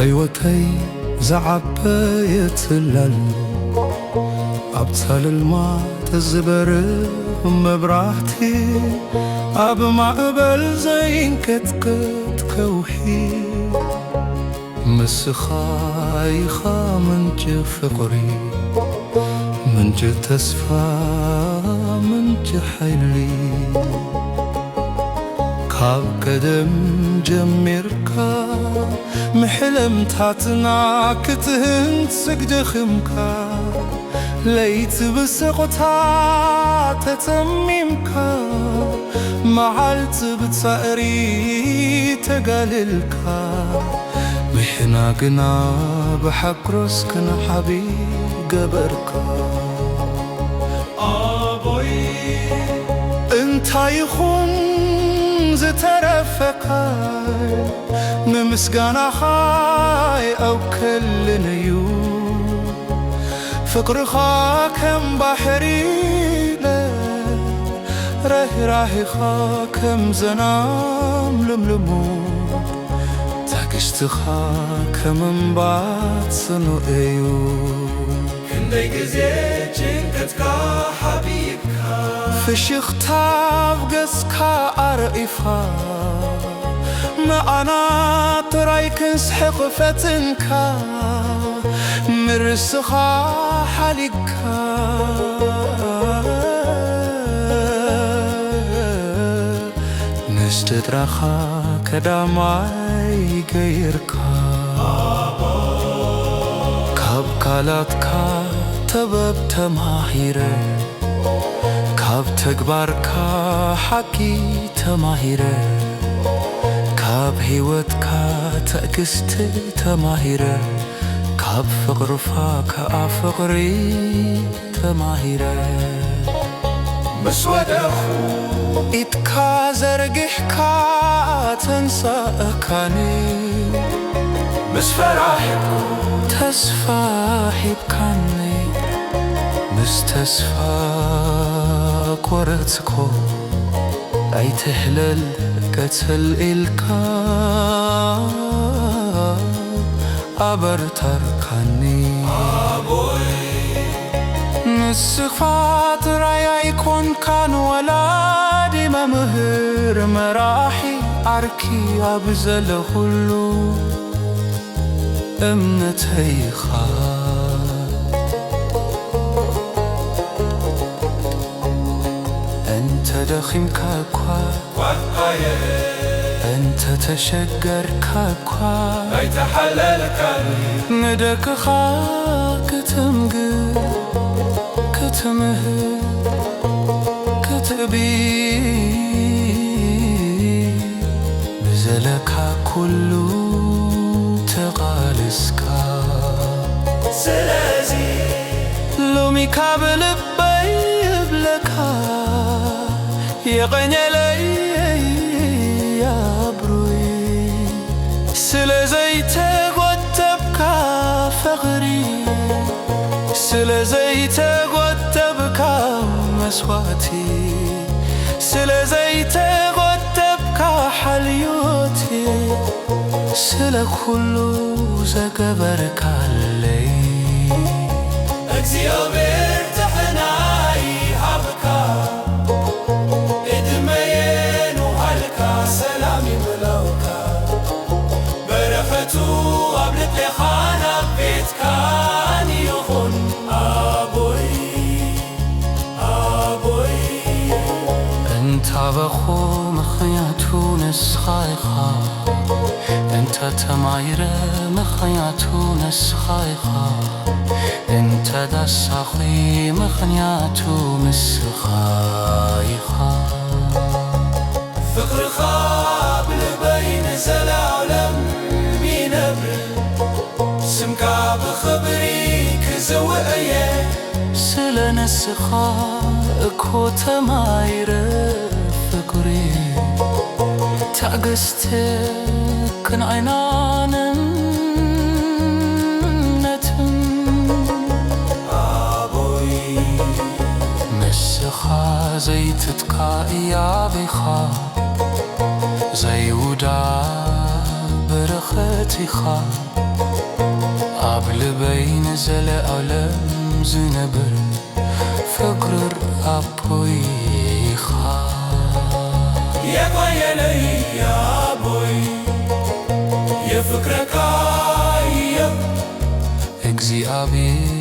ሕይወተይ ዝዓበየትላሉ ኣብታል ልማት ዝበርህ መብራህቲ ኣብ ማዕበል ዘይንቀጥቅጥ ከውሒ ምስኻ ኢኻ ምንጭ ፍቕሪ ምንጭ ተስፋ ምንጭ ሓይሊ ካብ ቀደም ጀሚርካ ምሕለምታትና ክትህንጽግ ደኽምካ ለይቲ ብስቕታ ተጸሚምካ መዓልቲ ብጻዕሪ ተጋልልካ ምሕና ግና ብሓግሮስ ክንሓቢ ገበርካ ኣቦይ እንታይ ይኹን ዝተረፈካ ንምስጋናኻ ኣውክልን እዩ ፍቅርኻ ከም ባሕሪ ራህራህኻ ከም ዘናም ልምልሙ ትዕግስትኻ ከም እምባ ጽኑዕ እዩ ክንደይ ግዜ ጭንቀትካ ሓቢብካ ፍሽኽታ ብገጽካ ኣርኢኻ ንኣና ጥራይ ክንስሕቕ ፈትንካ ምርስኻ ሓሊግካ ንስትጥራኻ ቀዳማይ ገይርካ ካብ ካላትካ ጥበብ ተማሂረ ካብ ተግባርካ ሓቂ ተማሂረ ካብ ሕይወትካ ትዕግስቲ ተማሂረ ካብ ፍቕርኻ ከዓ ፍቕሪ ተማሂረ ምስ ወደኹ ኢድካ ዘርጊሕካ ተንሳእካኒ ምስ ፈራሕኩ ተስፋ ሂብካኒ ምስ ተስፋ ኰረጽኮ ኣይትሕለል ቀጽል ኢልካ ኣበርታርካኒ ኣቦይ ንስኻ ጥራይ ኣይኮንካን ወላዲ መምህር መራሒ ዓርኪ ኣብ ዘለኹሉ እምነተይኻ أنت دخمك أكوا أنت تشجرك أكوا يتحللك ندك خاك تمجر كتمه كتبي بزلك كله تغالسك سلازي لومي كابل بيبلكا يغني لي يا بروي سلازيت غتبك فغري سلازيت غتبك مسواتي سلازيت غتبك حليوتي سلا كله زغبرك علي እግዚአብሔር ተሕናይ ሃብካ እድመየኑ ሃልካ ሰላም ይምላውካ በረኸቱ ኣብ ልቤኻ ናብ ቤትካን ይኹን ኣቦይ ኣቦይ እንታ በኹ ምኽንያቱ ንስኻ ኢኻ እንተ ተማሂረ ምኽንያቱ ንስኻ ኢኻ እንተ ዳሳኺ ምኽንያቱ ንስኻ ኢኻ ፍቕርኻ ብልበይ ንዘለዓለም ይነብር ስምካ ብኽብሪ ክዘውዕ እየ ስለ ንስኻ እኮ ተማሂረ ፍቅሪ ትዕግስትክን ዓይናንን زيتتك إيابيخا زي ودا برختيخا بين ዘለዓለም ዝነብር ፍቅር አቦይ ኢኻ የቆየለይ አቦይ የፍቅረካ እግዚአብሔር